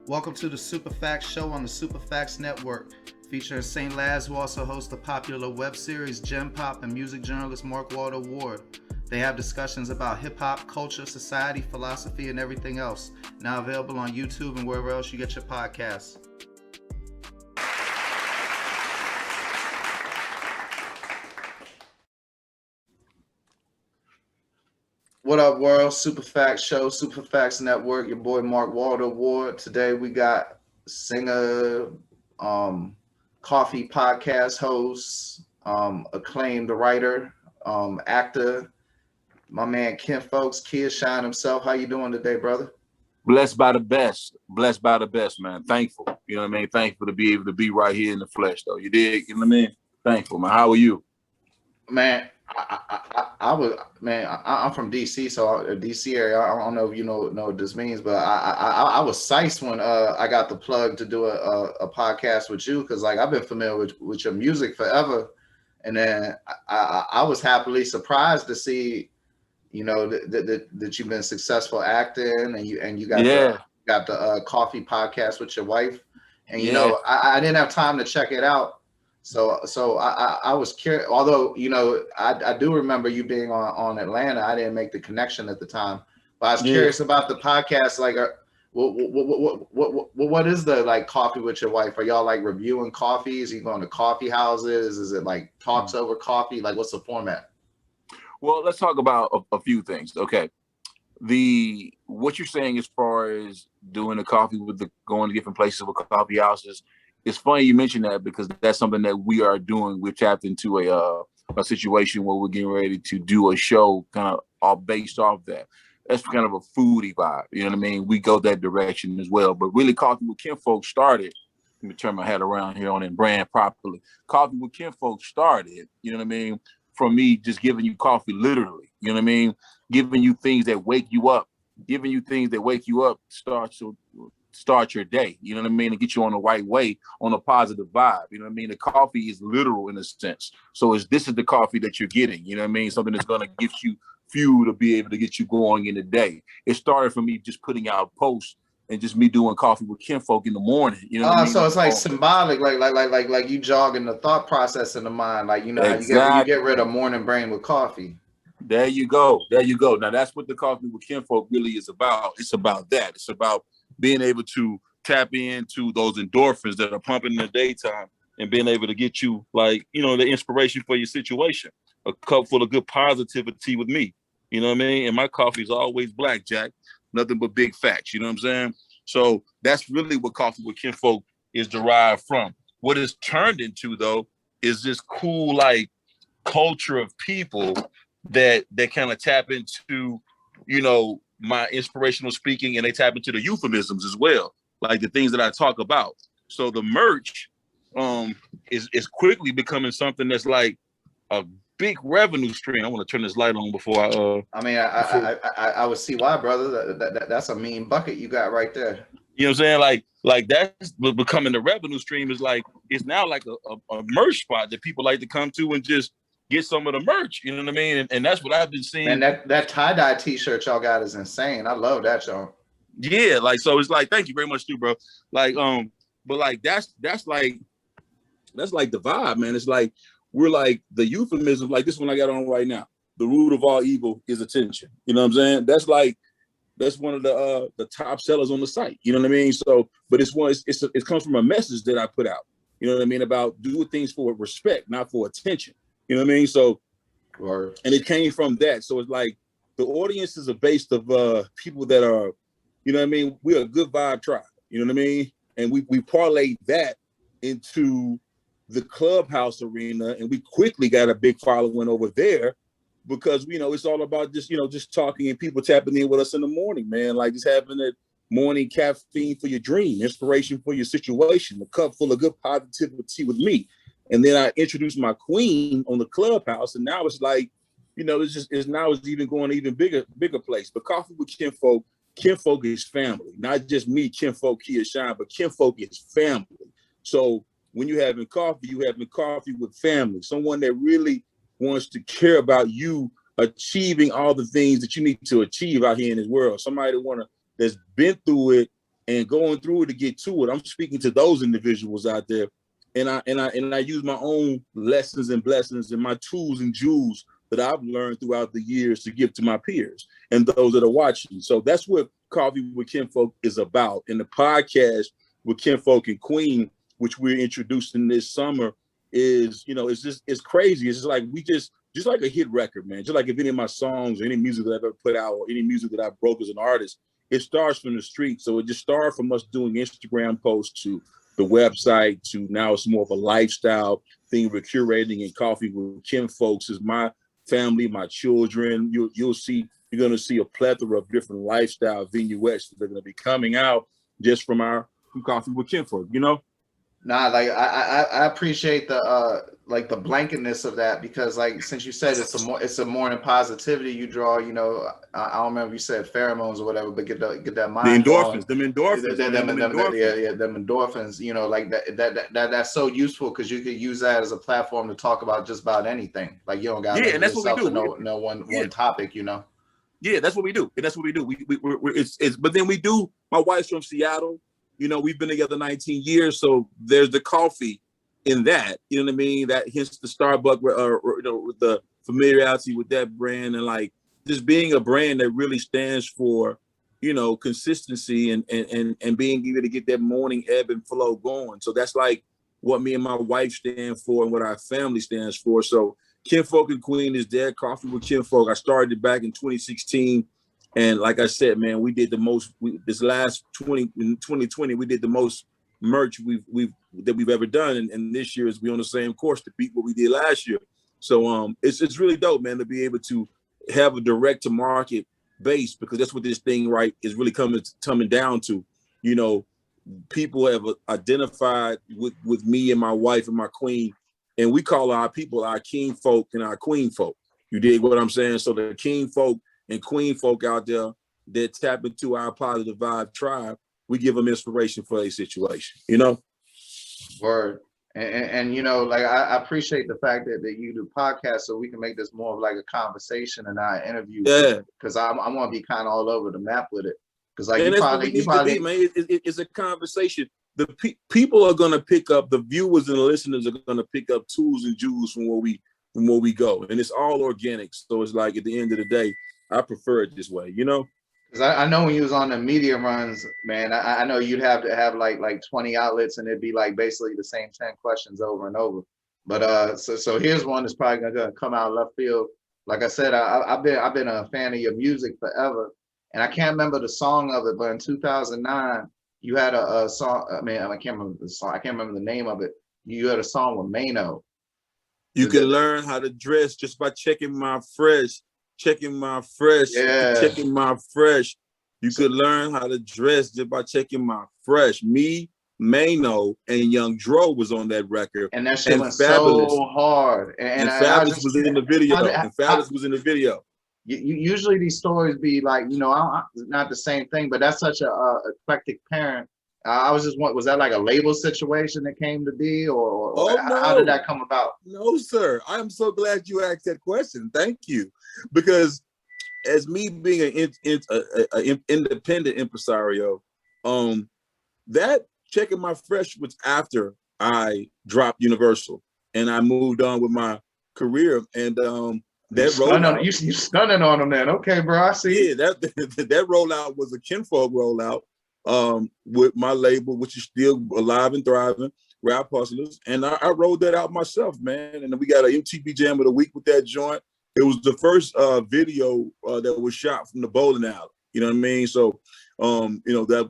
Welcome to the Superfacts Show on the Superfacts Network, featuring St. Laz, who also hosts the popular web series Gem Pop, and music journalist Mark Walter Ward. They have discussions about hip-hop, culture, society, philosophy, and everything else. Now available on YouTube and wherever else you get your podcasts. What up, world? Superfacts Show, Superfacts Network. Your boy Mark Walter Ward. Today we got singer, coffee podcast host, acclaimed writer, actor, my man Kinfolk, Kid Shine himself. How you doing today, brother? Blessed by the best. Blessed by the best, man. Thankful. You know what I mean? Thankful to be able to be right here in the flesh, though. You dig? You know what I mean? Thankful, man. How are you? Man, I'm from DC, so DC area. I don't know if you know what this means, but I was psyched when I got the plug to do a podcast with you, because like I've been familiar with your music forever, and then I was happily surprised to see, you know, that you've been successful acting, and you got the coffee podcast with your wife, and you know I didn't have time to check it out. So I was curious, although, you know, I do remember you being on Atlanta. I didn't make the connection at the time, but I was curious about the podcast. Like, what is the, like, coffee with your wife? Are y'all like reviewing coffees? Are you going to coffee houses? Is it like talks over coffee? Like, what's the format? Well, let's talk about a few things. Okay. What you're saying as far as doing the coffee going to different places with coffee houses, it's funny you mentioned that, because that's something that we are doing. We're tapped into a situation where we're getting ready to do a show kind of all based off that. That's kind of a foodie vibe. You know what I mean? We go that direction as well. But really, Coffee with Kinfolk started, let me turn my head around here on and brand properly. Coffee with Kinfolk started, you know what I mean, from me just giving you coffee literally. You know what I mean? Giving you things that wake you up. Giving you things that wake you up start your day, you know what I mean, and get you on the right way, on a positive vibe. You know what I mean? The coffee is literal in a sense. So this is the coffee that you're getting, you know what I mean? Something that's going to give you fuel to be able to get you going in the day. It started from me just putting out posts and just me doing coffee with Kinfolk in the morning. You know what I mean? So it's like symbolic, like you jogging the thought process in the mind, like, you know, exactly. How you get rid of morning brain with coffee. There you go. There you go. Now that's what the coffee with Kinfolk really is about. It's about that. It's about being able to tap into those endorphins that are pumping in the daytime and being able to get you, like, you know, the inspiration for your situation. A cup full of good positivity with me. You know what I mean? And my coffee is always black, Jack. Nothing but big facts. You know what I'm saying? So that's really what Coffee with Kinfolk is derived from. What it's turned into, though, is this cool, like, culture of people that kind of tap into, you know, my inspirational speaking, and they tap into the euphemisms as well, like the things that I talk about. So the merch is quickly becoming something that's like a big revenue stream. I want to turn this light on before I would see why, brother. That's a mean bucket you got right there. You know what I'm saying? Like that's becoming the revenue stream. Is like, it's now like a merch spot that people like to come to and just get some of the merch, you know what I mean? And that's what I've been seeing. And that tie-dye t-shirt y'all got is insane. I love that, y'all. Yeah, like, so it's like, thank you very much too, bro. Like, but like that's like the vibe, man. It's like, we're like the euphemism, like this one I got on right now. The root of all evil is attention. You know what I'm saying? That's one of the top sellers on the site. You know what I mean? So, but it comes from a message that I put out. You know what I mean? About doing things for respect, not for attention. You know what I mean? So, and it came from that. So it's like the audiences are based of people that are, you know what I mean? We're a good vibe tribe. You know what I mean? And we parlay that into the clubhouse arena, and we quickly got a big following over there, because, you know, it's all about just, you know, just talking and people tapping in with us in the morning, man. Like, just having that morning caffeine for your dream, inspiration for your situation, a cup full of good positivity with me. And then I introduced my queen on the clubhouse, and now it's like, you know, it's even going to even bigger place. But Coffee with Kinfolk is family, not just me, Kinfolk, Kid Shine, but Kinfolk is family. So when you're having coffee with family, someone that really wants to care about you achieving all the things that you need to achieve out here in this world. Somebody that's been through it and going through it to get to it. I'm speaking to those individuals out there, and I use my own lessons and blessings and my tools and jewels that I've learned throughout the years to give to my peers and those that are watching. So that's what Coffee with Kinfolk is about. And the podcast with Kinfolk and Queen, which we're introducing this summer, is, it's crazy. It's just like just like a hit record, man. Just like if any of my songs or any music that I've ever put out or any music that I broke as an artist, it starts from the street. So it just started from us doing Instagram posts to the website to now it's more of a lifestyle thing we're curating. And Coffee with Kinfolks is my family, my children. You're going to see a plethora of different lifestyle vignettes that are going to be coming out just from Coffee with Kinfolk, Nah, like I appreciate the like the blanketness of that, because like since you said it's a morning positivity you draw, I don't remember if you said pheromones or whatever, but get that mind the endorphins, going. them endorphins, Yeah, them endorphins, like that's so useful, because you could use that as a platform to talk about just about anything. Like you don't got to limit yourself to no one topic, Yeah, that's what we do. And that's what we do. But then we do, my wife's from Seattle. We've been together 19 years. So there's the coffee in that, you know what I mean? That hence the Starbucks, with the familiarity with that brand, and like just being a brand that really stands for, consistency and being able to get that morning ebb and flow going. So that's like what me and my wife stand for and what our family stands for. So Kinfolk and Queen is there. Coffee with Kinfolk. I started it back in 2016. And like I said, man, we did the most, in 2020, we did the most merch we've ever done. And this year is we on the same course to beat what we did last year. So it's really dope, man, to be able to have a direct to market base, because that's what this thing, right, is really coming down to. People have identified with me and my wife and my queen, and we call our people our king folk and our queen folk. You dig what I'm saying? So the king folk and queen folk out there that tap into our positive vibe tribe, we give them inspiration for a situation, Word. And like I appreciate the fact that you do podcasts, so we can make this more of like a conversation and not an interview. Yeah. Because I want to be kind of all over the map with it. Because like you probably man. It's a conversation. The people are gonna pick up, the viewers and the listeners are gonna pick up tools and jewels from where we go, and it's all organic. So it's like at the end of the day, I prefer it this way, Because I know when you was on the media runs, man, I know you'd have to have like 20 outlets, and it'd be like basically the same 10 questions over and over. But so here's one that's probably gonna come out of left field. Like I said, I've been a fan of your music forever, and I can't remember the song of it, but in 2009 you had a song. I mean, I can't remember the song. I can't remember the name of it. You had a song with Maino. You can learn how to dress just by checking my fresh. You could learn how to dress just by checking my fresh. Me, Maino, and Young Dro was on that record. And that shit went so hard. And Fabulous was in the video. Usually these stories be like, not the same thing, but that's such a eclectic parent. I was just was that like a label situation that came to be, or no. How did that come about? No, sir. I am so glad you asked that question. Thank you. Because as me being an independent impresario, that checking my fresh was after I dropped Universal and I moved on with my career. And that rollout, you stunning on them then. Okay, bro, I see. Yeah, that rollout was a Kinfolk rollout with my label, which is still alive and thriving, Rap Hustlers. And I rolled that out myself, man. And we got an MTV Jam of the Week with that joint. It was the first video that was shot from the bowling alley. You know what I mean? So,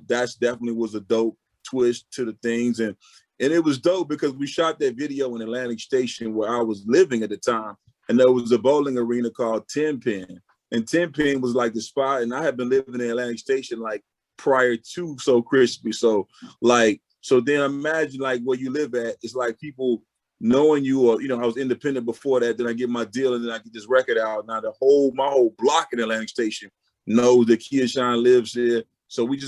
that's definitely was a dope twist to the things. And it was dope because we shot that video in Atlantic Station where I was living at the time. And there was a bowling arena called 10 Pin. And 10 Pin was like the spot. And I had been living in Atlantic Station like prior to So Crispy. So then imagine like where you live at, it's like people knowing you, or I was independent before that, then I get my deal and then I get this record out. Now my whole block in Atlantic Station knows that Kia Shine lives here. So we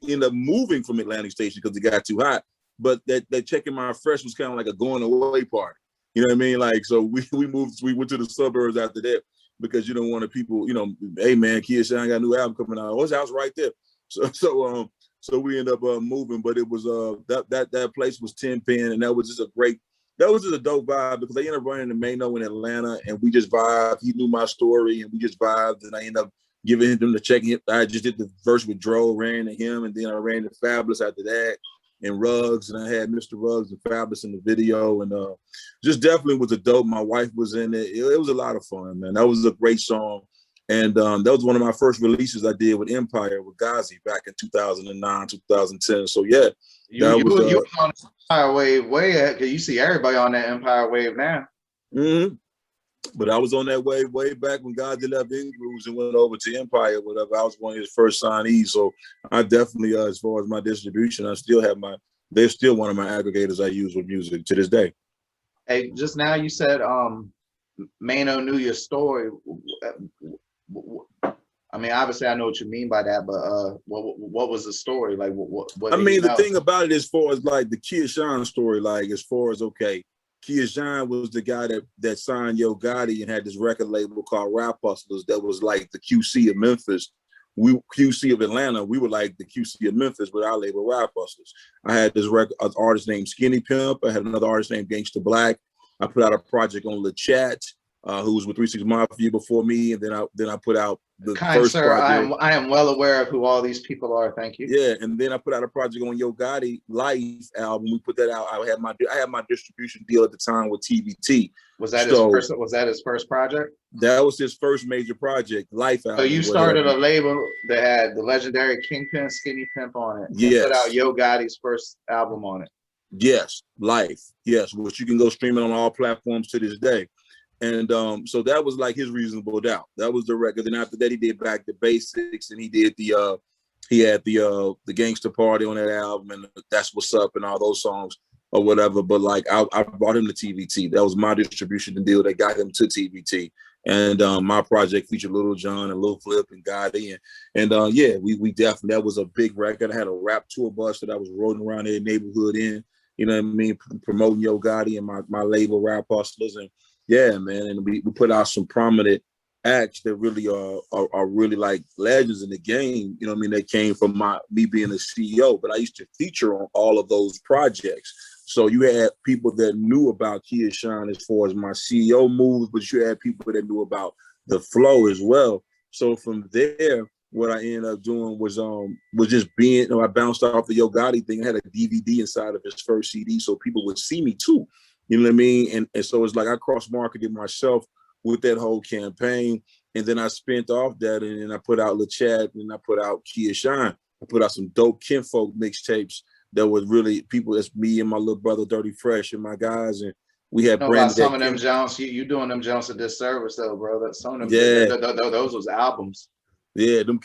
ended up moving from Atlantic Station because it got too hot. But that checking my fresh was kind of like a going away party. You know what I mean? Like, so we went to the suburbs after that because you don't want people, hey man, Kia Shine got a new album coming out. Oh, his house right there. So So we ended up moving, but it was that place was 10 Pin, and that was just a dope vibe because they ended up running to Maino in Atlanta, and we just vibed. He knew my story, and we just vibed, and I ended up giving him the check. I just did the verse with Dro, ran to him, and then I ran to Fabulous after that, and Ruggs, and I had Mr. Ruggs and Fabulous in the video, and just definitely was a dope. My wife was in it. It was a lot of fun, man. That was a great song. And that was one of my first releases I did with Empire with Ghazi back in 2009, 2010. So yeah, you was on the Empire Wave way ahead, because you see everybody on that Empire Wave now. Mm-hmm. But I was on that wave way back when Ghazi left Grooves and went over to Empire, whatever. I was one of his first signees. So I definitely, as far as my distribution, they're still one of my aggregators I use with music to this day. Hey, just now you said Maino knew your story. I mean, obviously, I know what you mean by that, but what was the story like? What I mean, the thing about it, as far as like the Kia Shine story, like as far as Kia Shine was the guy that signed Yo Gotti and had this record label called Rap Hustlers that was like the QC of Memphis. QC of Atlanta, we were like the QC of Memphis with our label Rap Hustlers. I had this artist named Skinny Pimp. I had another artist named Gangsta Black. I put out a project on Le Chat, who was with 3 6 Mafia before me, and then I put out the first project. I am well aware of who all these people are. Thank you. Yeah, and then I put out a project on Yo Gotti Life album. We put that out. I had my distribution deal at the time with TVT. Was that his first project? That was his first major project, Life album. So you started a label that had the legendary Kingpin Skinny Pimp on it. Yes. Put out Yo Gotti's first album on it. Yes, Life. Yes, which you can go stream it on all platforms to this day. And so that was like his Reasonable Doubt. That was the record. And after that, he did Back to Basics, and he did he had the Gangster Party on that album, and That's What's Up, and all those songs or whatever. But like I brought him to TVT. That was my distribution deal that got him to TVT. And my project featured Little John and Lil Flip and Gotti, and yeah, we definitely, that was a big record. I had a rap tour bus that I was rolling around their neighborhood in. You know what I mean, promoting Yo Gotti and my label Rap Hustlers, and yeah, man, and we put out some prominent acts that really are really like legends in the game. You know what I mean? They came from me being a CEO, but I used to feature on all of those projects. So you had people that knew about Kia Shine as far as my CEO moves, but you had people that knew about the flow as well. So from there, what I ended up doing was just being, I bounced off the Yo Gotti thing. I had a DVD inside of his first CD, so people would see me too. You know what I mean? And so it's like I cross-marketed myself with that whole campaign. And then I spent off that, and then I put out Le Chat, and I put out Kia Shine. I put out some dope Kinfolk mixtapes that was really people. That's me and my little brother Dirty Fresh and my guys, and we had branded some of them Jones. You doing them Jones a disservice though, bro. That some of them, yeah, those was albums. Yeah, them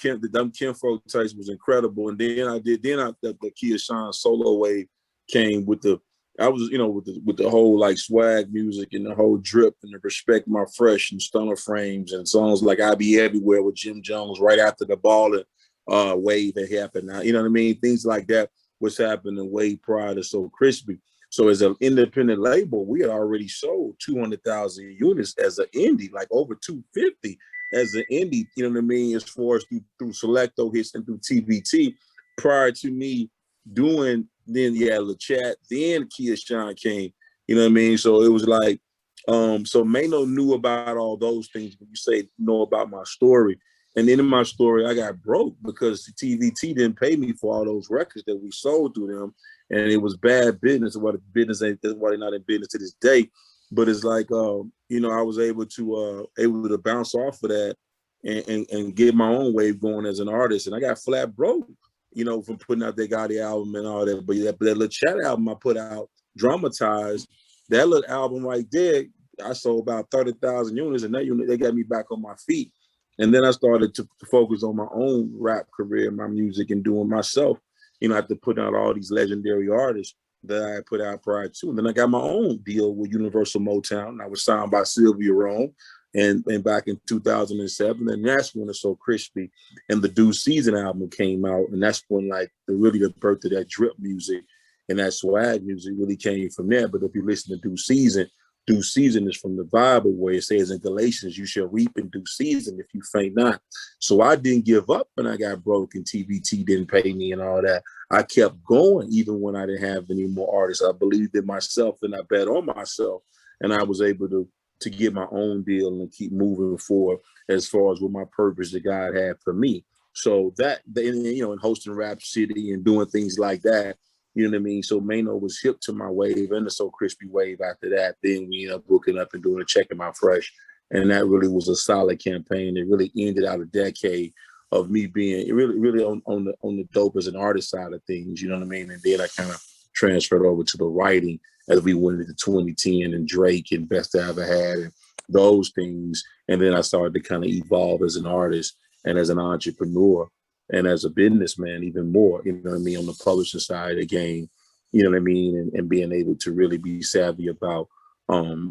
Kinfolk types was incredible. And then the Kia Shine solo wave came with the. I was, with the whole like swag music and the whole drip and the Respect My Fresh and Stunner Frames and songs like I Be Everywhere with Jim Jones right after the Ballin' wave had happened. Now, you know what I mean? Things like that was happening way prior to So Crispy. So as an independent label, we had already sold 200,000 units as an indie, like over 250 as an indie, you know what I mean? As far as through Selecto hits and through TVT, prior to me doing, then Le Chat, then Kia Shine came, you know what I mean? So it was like, so Maino knew about all those things when you say know about my story. And then in my story, I got broke because TVT didn't pay me for all those records that we sold through them. And it was bad business. That's why they're not in business to this day. But it's like, I was able to bounce off of that and get my own wave going as an artist. And I got flat broke, from putting out that Gotti album and all that. But that little Chat album I put out, Dramatized, that little album right there, I sold about 30,000 units, and they got me back on my feet. And then I started to focus on my own rap career, my music, and doing myself. After putting out all these legendary artists that I put out prior to. And then I got my own deal with Universal Motown. I was signed by Sylvia Rome and back in 2007. And that's when It's So Crispy and the Due Season album came out. And that's when the birth of that drip music and that swag music really came from there. But if you listen to Due Season, due season is from the Bible, where it says in Galatians, you shall reap in due season if you faint not. So I didn't give up when I got broke and TVT didn't pay me and all that. I kept going even when I didn't have any more artists. I believed in myself and I bet on myself, and I was able to get my own deal and keep moving forward as far as what my purpose that God had for me. So that, you know, and hosting Rap City and doing things like that, you know what I mean? So Maino was hip to my wave and the So Crispy wave after that. Then we ended up booking up and doing a Check in My Fresh. And that really was a solid campaign. It really ended out a decade of me being really on the dope as an artist side of things, you know what I mean? And then I kind of transferred over to the writing as we went into 2010 and Drake and Best I Ever Had and those things. And then I started to kind of evolve as an artist and as an entrepreneur and as a businessman even more, you know what I mean, on the publishing side of the game, you know what I mean, and being able to really be savvy about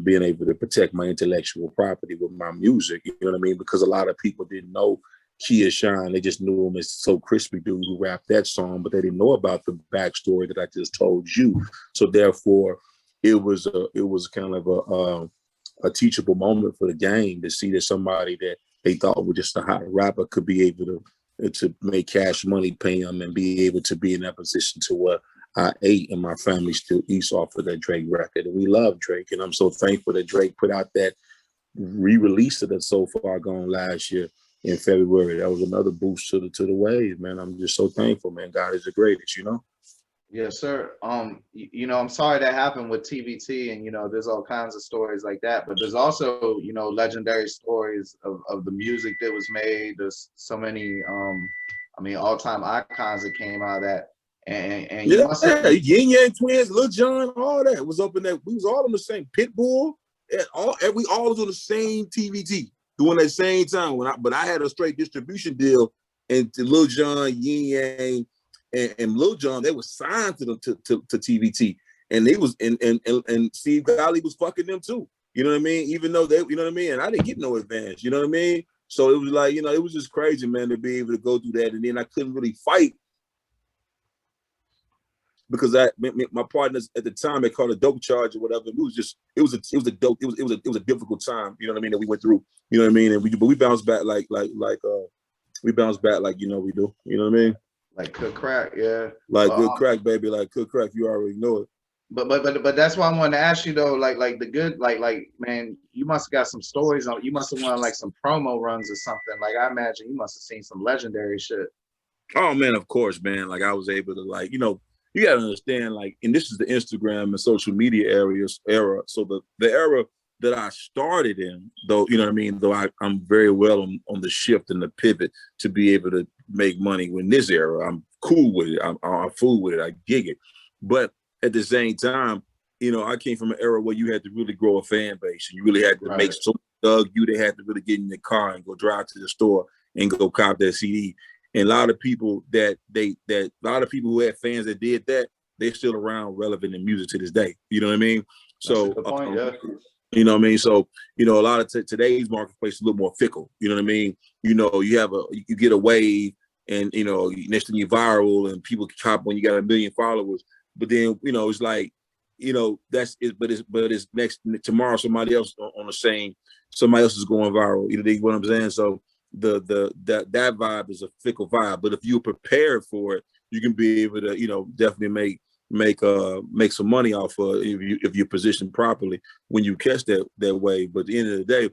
being able to protect my intellectual property with my music, you know what I mean, because a lot of people didn't know Kia Shine. They just knew him as So Crispy dude who rapped that song, but they didn't know about the backstory that I just told you. So therefore, it was kind of a teachable moment for the game to see that somebody that they thought was just a hot rapper could be able to make cash money pay them and be able to be in that position to where I ate and my family still eats off of that Drake record. And we love Drake. And I'm so thankful that Drake put out that re-release of that So Far Gone last year in February. That was another boost to the wave, man. I'm just so thankful, man. God is the greatest, you know? Yes, sir. You know, I'm sorry that happened with TVT, and you know, there's all kinds of stories like that. But there's also, you know, legendary stories of the music that was made. There's so many, I mean, all-time icons that came out of that. And you must have Yin Yang Twins, Lil Jon, all that was up in that. We was all on the same Pitbull. We all was on the same TVT doing that same time. But I had a straight distribution deal, and to Lil Jon, Yin Yang, and Lil Jon, they were signed to TVT, and they was and Steve Golly was fucking them too. You know what I mean? Even though they, you know what I mean? And I didn't get no advance. You know what I mean? So it was like, you know, it was just crazy, man, to be able to go through that, and then I couldn't really fight because my partners at the time, they called it a dope charge or whatever. It was a difficult time. You know what I mean? That we went through. You know what I mean? And we bounced back like we bounced back like, you know, we do. You know what I mean? like Cook Crack, yeah. Like good crack, baby. Like good crack. You already know it. But that's why I wanted to ask you though, like the good, like man, you must have got some stories on. You must have won like some promo runs or something. Like I imagine you must have seen some legendary shit. Oh man, of course, man. Like I was able to, like, you know, you gotta understand, like, and this is the Instagram and social media era. So the era that I started in, though, you know what I mean, though I'm very well on the shift and the pivot to be able to make money in this era. I'm cool with it. I'm fool with it. I gig it. But at the same time, you know, I came from an era where you had to really grow a fan base and you really had to make so dug you. They had to really get in the car and go drive to the store and go cop that CD. And a lot of people who had fans that did that, they're still around relevant in music to this day. You know what I mean? So, point, yeah. You know what I mean? So, you know, a lot of today's marketplace is a little more fickle. You know what I mean? You know, you get a wave and, you know, next thing you're viral and people cop when you got 1 million followers. But then, you know, it's like, you know, that's it. But it's next tomorrow, somebody else on the same, somebody else is going viral. You know what I'm saying? So that vibe is a fickle vibe. But if you're prepared for it, you can be able to, you know, definitely make some money off of if you're positioned properly when you catch that wave. But at the end of the day,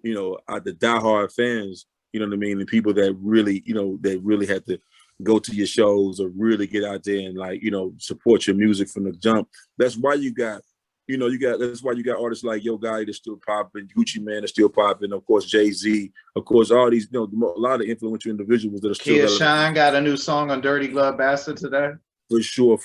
you know, the diehard fans, you know what I mean, and people that really, you know, they really had to go to your shows or really get out there and, like, you know, support your music from the jump. That's why you got, you know, that's why you got artists like Yo Gotti that's still popping, Gucci Mane that's still popping, of course Jay-Z, of course all these, you know, a lot of influential individuals that are still. Kia Shine got a new song on Dirty Glove Bastard today. For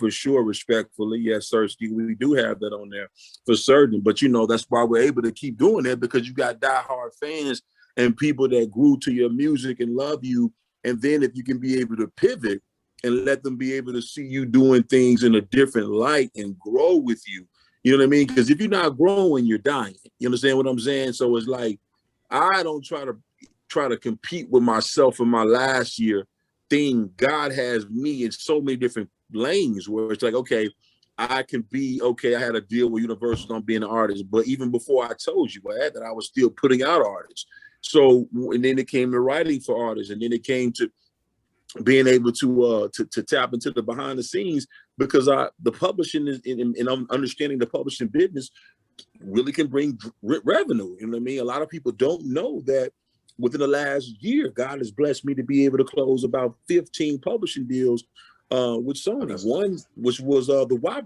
sure, respectfully, yes, sir. We do have that on there for certain. But you know, that's why we're able to keep doing that, because you got diehard fans and people that grew to your music and love you. And then if you can be able to pivot and let them be able to see you doing things in a different light and grow with you. You know what I mean? Because if you're not growing, you're dying. You understand what I'm saying? So it's like, I don't try to compete with myself in my last year thing. God has me in so many different lanes where it's like, okay, I can be okay. I had a deal with Universal on being an artist, but even before I told you that, I was still putting out artists. So, and then it came to writing for artists, and then it came to being able to tap into the behind the scenes, because the publishing is and I'm understanding the publishing business really can bring revenue. You know what I mean? A lot of people don't know that within the last year, God has blessed me to be able to close about 15 publishing deals with Sony. One, which was the WAP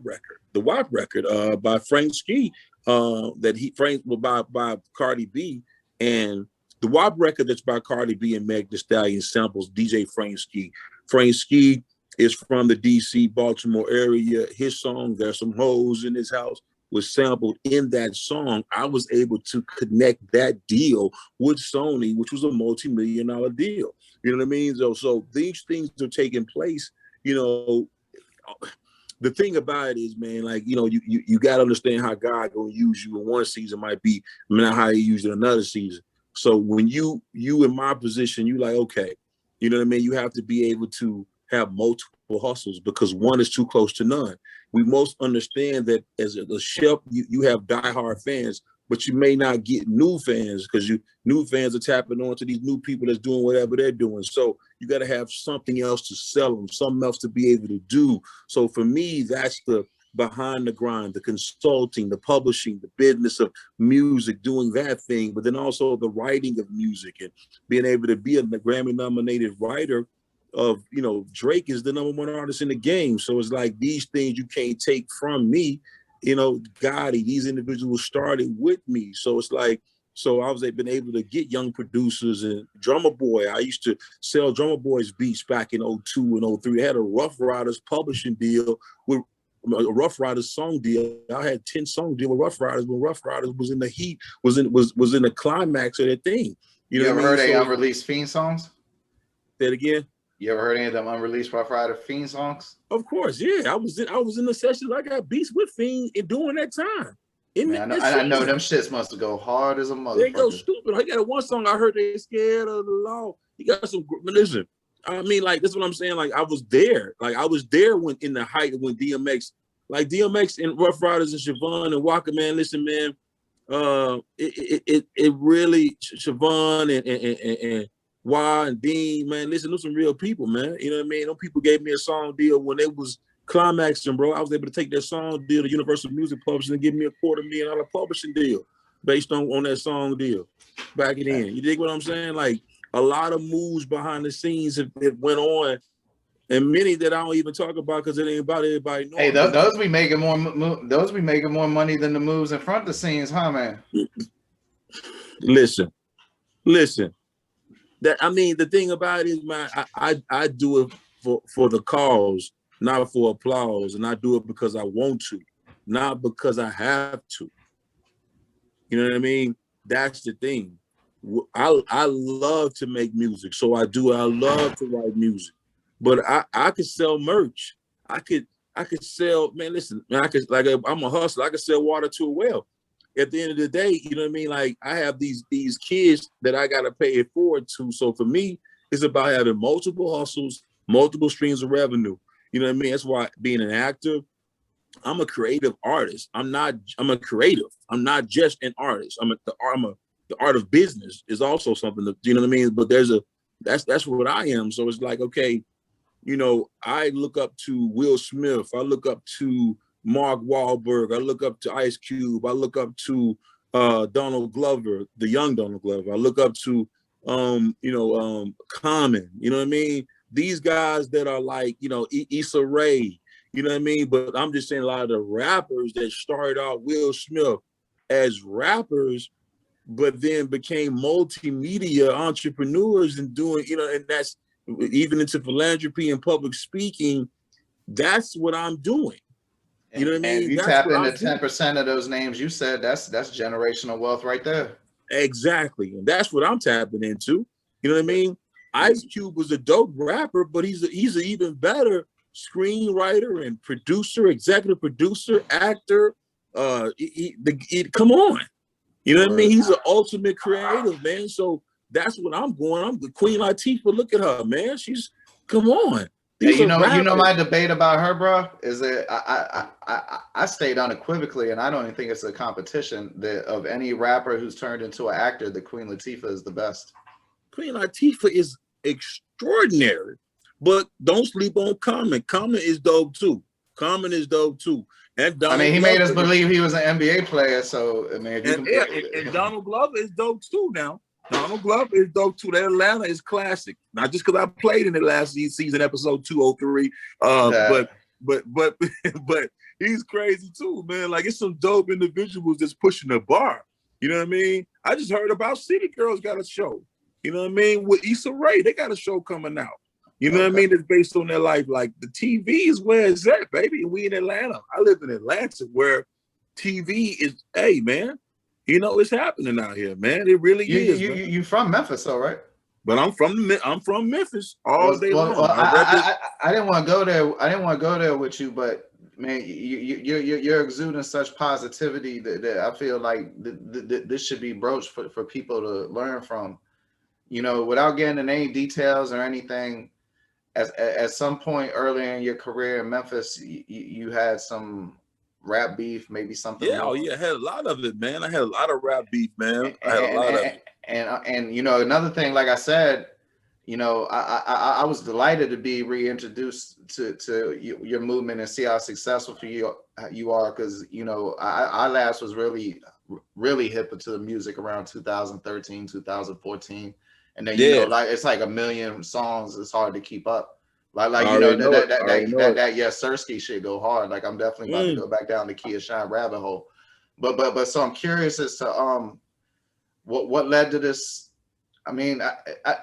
record by Frank Ski, by Cardi B, and the WAP record that's by Cardi B and Meg Thee Stallion samples DJ Frank Ski. Frank Ski is from the DC, Baltimore area. His song, There's Some Hoes in His House, was sampled in that song. I was able to connect that deal with Sony, which was a multi-million-dollar deal. You know what I mean? So these things are taking place. You know, the thing about it is, man, like, you know, you got to understand how God gonna use you in one season might be not how he used it another season. So when you in my position, you like, okay, you know what I mean? You have to be able to have multiple hustles, because one is too close to none. We most understand that as a chef, you have diehard fans, but you may not get new fans, because new fans are tapping on to these new people that's doing whatever they're doing. So you got to have something else to sell them, something else to be able to do. So for me, that's the behind the grind, the consulting, the publishing, the business of music, doing that thing, but then also the writing of music and being able to be a Grammy nominated writer of, you know, Drake is the #1 artist in the game. So it's like these things you can't take from me. You know, Gotti, these individuals started with me. So it's like, so I was been able to get young producers and Drummer Boy. I used to sell Drummer Boy's beats back in 02 and 03. I had a Rough Riders publishing deal with a Rough Riders song deal. I had 10 song deal with Rough Riders when Rough Riders was in the heat, was in the climax of their thing. You know ever heard any unreleased Fiend songs? Say it again. You ever heard any of them unreleased Rough Rider Fiend songs? Of course, yeah. I was in the sessions. I got beats with Fiend during that time. Man, I know them shits must go hard as a motherfucker. They go stupid. I got one song I heard, they scared of the law. He got some. Listen, I mean, like, this is what I'm saying. Like, I was there. Like, I was there when in the height of when DMX, like DMX and Rough Riders and Siobhan and Walker, man. Listen, man. It really, Siobhan and Y and Dean, man, listen to some real people, man. You know what I mean? Those people gave me a song deal when they was climaxing, bro. I was able to take their song deal to Universal Music Publishing and give me a $250,000 publishing deal based on that song deal back in. You dig what I'm saying? Like, a lot of moves behind the scenes have went on, and many that I don't even talk about because it ain't about everybody knowing. Hey, those be making more money than the moves in front of the scenes, huh, man? Listen. That, I mean, the thing about it is, man, I do it for the cause, not for applause, and I do it because I want to, not because I have to. You know what I mean? That's the thing. I love to make music, so I do. I love to write music, but I could sell merch. I could sell. Man, listen, man, I'm a hustler. I could sell water to a well. At the end of the day, you know what I mean? Like, I have these kids that I got to pay it forward to. So for me, it's about having multiple hustles, multiple streams of revenue. You know what I mean? That's why being an actor, I'm a creative artist. I'm a creative. I'm not just an artist. The art of business is also something that, you know what I mean? But that's what I am. So it's like, okay, you know, I look up to Will Smith. I look up to Mark Wahlberg. I look up to Ice Cube. I look up to Donald Glover, the young Donald Glover. I look up to Common. You know what I mean? These guys that are like, you know, Issa Rae. You know what I mean? But I'm just saying, a lot of the rappers that started out Will Smith as rappers, but then became multimedia entrepreneurs and doing, you know, and that's even into philanthropy and public speaking. That's what I'm doing. You know what I mean? And you tap into 10% of those names you said, that's generational wealth right there. Exactly. And that's what I'm tapping into. You know what I mean? Ice Cube was a dope rapper, but he's an even better screenwriter and producer, executive producer, actor. Come on. You know what I mean? He's an ultimate creative, man. So that's what I'm going. I'm the Queen Latifah. Look at her, man. Come on. Hey, These are you know rappers. my debate about her, bro, is that I stayed unequivocally, and I don't even think it's a competition that of any rapper who's turned into an actor, that Queen Latifah is the best. Queen Latifah is extraordinary, but don't sleep on Common. Common is dope too. Common is dope too. And I Donald mean, he made us Glover is, believe he was an NBA player, so I mean, if you and can yeah, put and Donald Glover is dope too now. Donald Glover is dope too. That Atlanta is classic. Not just because I played in it last season, episode 203. that. But but he's crazy too, man. Like it's some dope individuals that's pushing the bar. You know what I mean? I just heard about City Girls got a show. You know what I mean? With Issa Rae, they got a show coming out. You know what I Okay. mean? It's based on their life. Like the TV is where it's at, baby. And we in Atlanta. I live in Atlanta where TV is, hey, man, you know, it's happening out here, man. It really is, man. You from Memphis, though, right? But I'm from Memphis all day Well, long. I represent. I didn't want to go there. I didn't want to go there with you, but man, you're exuding such positivity that I feel like this should be broached for people to learn from. You know, without getting into any details or anything, at some point earlier in your career in Memphis, you had some rap beef, maybe something Yeah, oh more. yeah, I had a lot of it, man. I had a lot of rap beef, man. I had a And lot of and it. and you know, another thing, like I said, you know, I was delighted to be reintroduced to your movement and see how successful for you are, because you know, I last was really hip to the music around 2013, 2014, and then you know, Yeah, like it's like a million songs. It's hard to keep up. I You know, already know it. I already know it. that Sersky shit go hard. Like I'm definitely about to Mm. go back down the Kia Shine rabbit hole. But so I'm curious as to what led to this. I mean,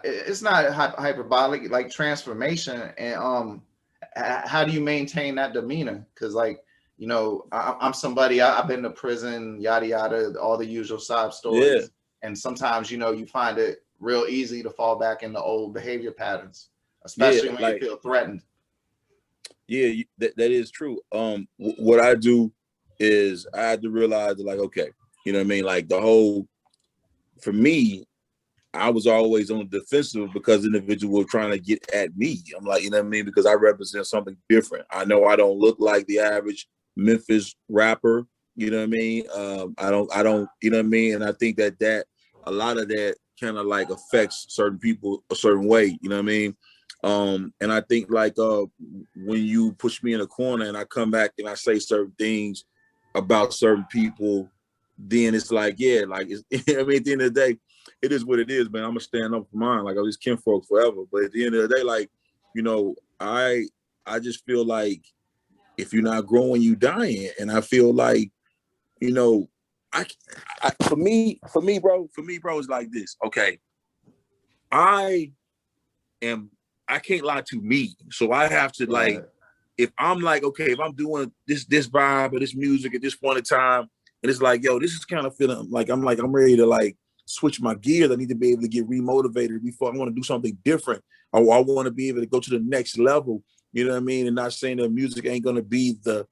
it's not hyperbolic, like transformation, and how do you maintain that demeanor? Because like, you know, I'm somebody, I've been to prison, yada yada, all the usual sob Yeah, stories, and sometimes you know you find it real easy to fall back into old behavior patterns, yeah, especially when you like feel threatened. yeah, that is true. What I do is I had to realize that, like, okay, you know what I mean? Like the whole, for me, I was always on the defensive because individuals were trying to get at me. I'm like, you know what I mean? Because I represent something different. I know I don't look like the average Memphis rapper. You know what I mean? I don't, you know what I mean? And I think that a lot of that kind of like affects certain people a certain way. You know what I mean? And I think like when you push me in a corner and I come back and I say certain things about certain people, then it's like, yeah, like it's, I mean, at the end of the day, it is what it is, man. I'm gonna stand up for mine. Like I was Kinfolk forever. But at the end of the day, like, you know, I just feel like if you're not growing, you dying. And I feel like, you know, I, for me, bro, it's like this. Okay, I am. I can't lie to me, so I have to like. Right. If I'm like, okay, if I'm doing this vibe or this music at this point in time, and it's like, yo, this is kind of feeling like I'm ready to like switch my gears. I need to be able to get remotivated before I want to do something different. Or I want to be able to go to the next level. You know what I mean? And not saying that music ain't gonna be I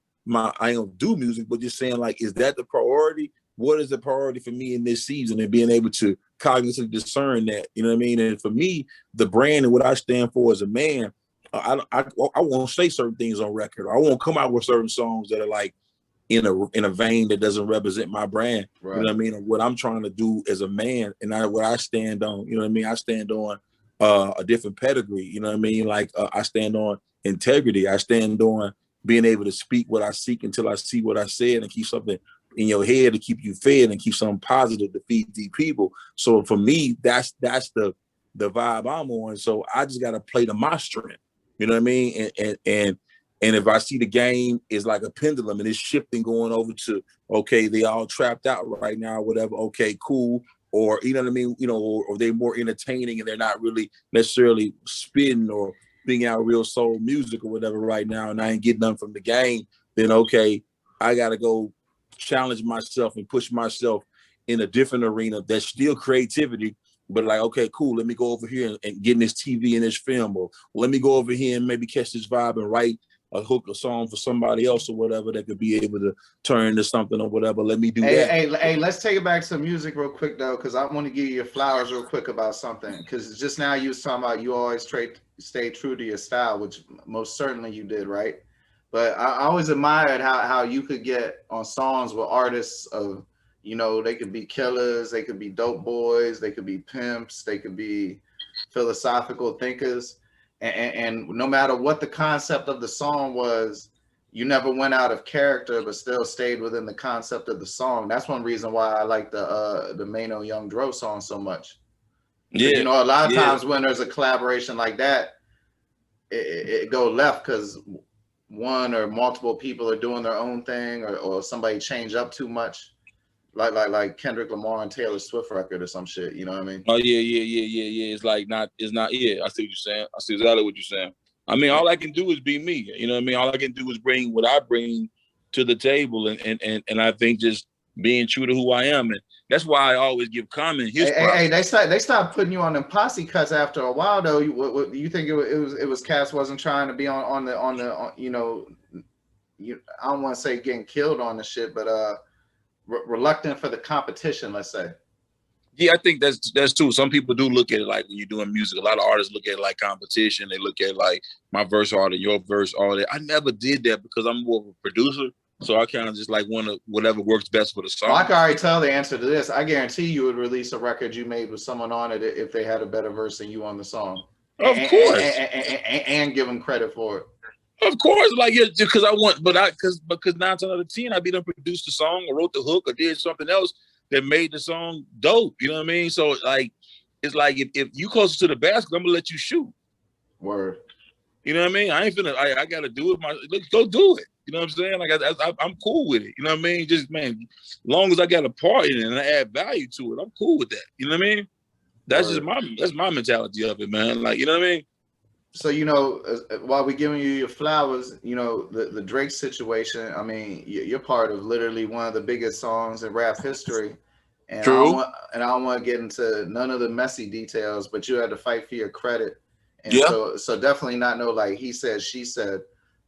ain't gonna do music, but just saying like, is that the priority? What is the priority for me in this season? And being able to cognitively discern that, you know what I mean? And for me, the brand and what I stand for as a man, I won't say certain things on record. I won't come out with certain songs that are like in a vein that doesn't represent my brand. You know Right. what I mean? Or what I'm trying to do as a man, and what I stand on. You know what I mean? I stand on a different pedigree. You know what I mean? Like I stand on integrity. I stand on being able to speak what I seek until I see what I said, and keep something in your head to keep you fed and keep something positive to feed these people. So for me, that's the vibe I'm on. So I just got to play to my strength. You know what I mean? And if I see the game is like a pendulum and it's shifting going over to, okay, they all trapped out right now, whatever, okay, cool. Or, you know what I mean? You know, or they're more entertaining and they're not really necessarily spitting or being out real soul music or whatever right now, and I ain't getting nothing from the game, then okay, I got to go challenge myself and push myself in a different arena that's still creativity, but like, okay, cool, let me go over here and get in this TV and this film, or let me go over here and maybe catch this vibe and write a hook or song for somebody else or whatever that could be able to turn into something or whatever. Let me do that. Hey, let's take it back to music real quick though, because I want to give you your flowers real quick about something. Because just now you was talking about you always stayed true to your style, which most certainly you did, right? But I always admired how you could get on songs with artists of, you know, they could be killers, they could be dope boys, they could be pimps, they could be philosophical thinkers, and no matter what the concept of the song was, you never went out of character, but still stayed within the concept of the song. That's one reason why I like the Maino and Young Dro song so much. Because you Yeah, know, a lot of yeah. times when there's a collaboration like that, it go left because one or multiple people are doing their own thing, or somebody change up too much, like Kendrick Lamar and Taylor Swift record or some shit. You know what I mean? Oh yeah. It's not. Yeah, I see what you're saying. I see exactly what you're saying. I mean, all I can do is be me. You know what I mean? All I can do is bring what I bring to the table, and I think just being true to who I am, and that's why I always give Common his props. Hey, they stopped putting you on them posse cuts after a while though. You think it was Cass wasn't trying to be on the you know, I don't want to say getting killed on the shit, but reluctant for the competition, let's say. Yeah, I think that's true. Some people do look at it like when you're doing music. A lot of artists look at it like competition. They look at it like my verse harder, your verse harder. I never did that because I'm more of a producer. So I kind of just like want to whatever works best for the song. Well, I can already tell the answer to this. I guarantee you would release a record you made with someone on it if they had a better verse than you on the song. Of course. And give them credit for it. Of course, like yeah, because I want, because 9 times out of 10, I be done produced the song or wrote the hook or did something else that made the song dope. You know what I mean? So like, it's like if you closer to the basket, I'm gonna let you shoot. Word. You know what I mean? I ain't finna. I gotta do it. Let's go do it. You know what I'm saying? Like I'm cool with it. You know what I mean? Just man, as long as I got a part in it and I add value to it, I'm cool with that. You know what I mean? That's Word. that's my mentality of it, man. Like you know what I mean? So you know, while we're giving you your flowers, you know the Drake situation. I mean, you're part of literally one of the biggest songs in rap history, and True. I don't want to get into none of the messy details, but you had to fight for your credit, and Yeah. so definitely not no like he said, she said,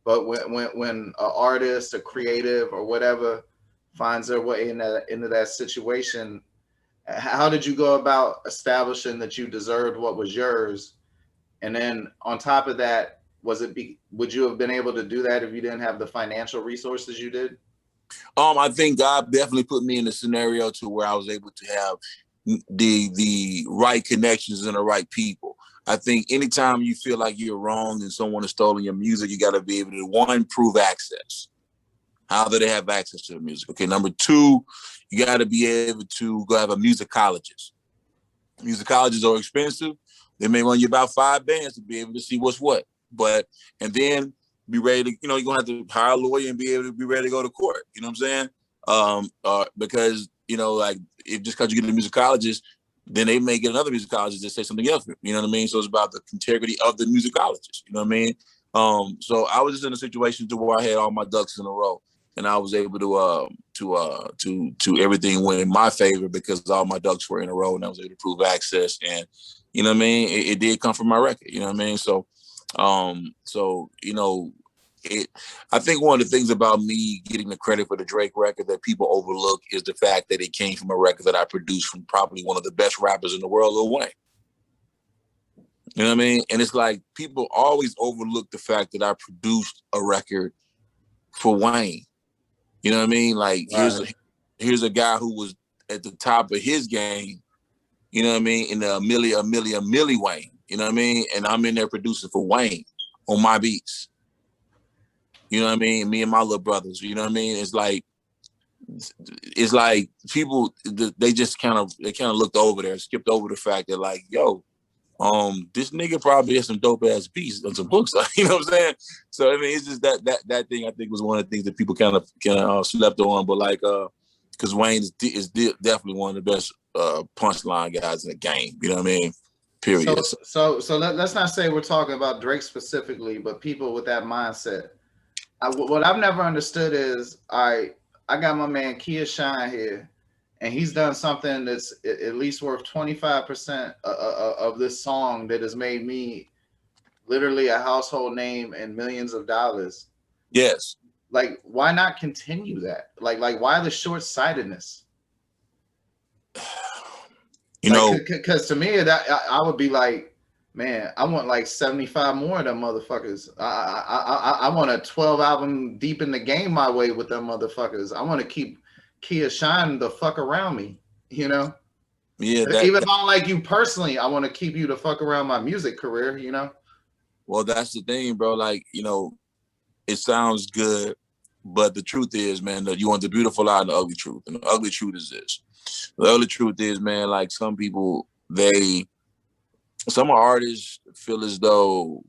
but when an artist, a creative, or whatever finds their way into that situation, how did you go about establishing that you deserved what was yours? And then on top of that, would you have been able to do that if you didn't have the financial resources you did? I think God definitely put me in a scenario to where I was able to have the right connections and the right people. I think anytime you feel like you're wrong and someone has stolen your music, you got to be able to, one, prove access. How do they have access to the music? Okay, number two, you got to be able to go have a musicologist. Musicologists are expensive. They may run you about 5 bands to be able to see what's what. And then be ready to, you're going to have to hire a lawyer and be able to be ready to go to court. You know what I'm saying? Because, like if just because you get a musicologist, then they may get another musicologist that say something else. You know what I mean? So it's about the integrity of the musicologist. You know what I mean? So I was just in a situation to where I had all my ducks in a row, and I was able to everything went in my favor because all my ducks were in a row, and I was able to prove access. And you know what I mean? It did come from my record. You know what I mean? So, I think one of the things about me getting the credit for the Drake record that people overlook is the fact that it came from a record that I produced from probably one of the best rappers in the world, Lil Wayne. You know what I mean? And it's like people always overlook the fact that I produced a record for Wayne. You know what I mean? Like here's a guy who was at the top of his game. You know what I mean? In the Millie Wayne. You know what I mean? And I'm in there producing for Wayne on my beats. You know what I mean? Me and my little brothers. You know what I mean? It's like people they kind of looked over there, skipped over the fact that like, yo, this nigga probably has some dope ass beats and some hooks. You know what I'm saying? So I mean, it's just that thing I think was one of the things that people kind of slept on. But like, because Wayne is definitely one of the best punchline guys in the game. You know what I mean? Period. So let's not say we're talking about Drake specifically, but people with that mindset. What I've never understood is I got my man Kia Shine here, and he's done something that's at least worth 25% of this song that has made me literally a household name and millions of dollars. Yes. Like, why not continue that? Like why the short-sightedness? Because to me, that I would be like, Man, I want like 75 more of them motherfuckers. I want a 12 album deep in the game my way with them motherfuckers. I want to keep Kia Shine the fuck around me, you know? Yeah, Even if I don't like you personally, I want to keep you the fuck around my music career, you know? well, that's the thing, bro. Like, you know, it sounds good, but the truth is, man, that you want the beautiful lie and the ugly truth. And the ugly truth is this. The ugly truth is, man, like some people, some artists feel as though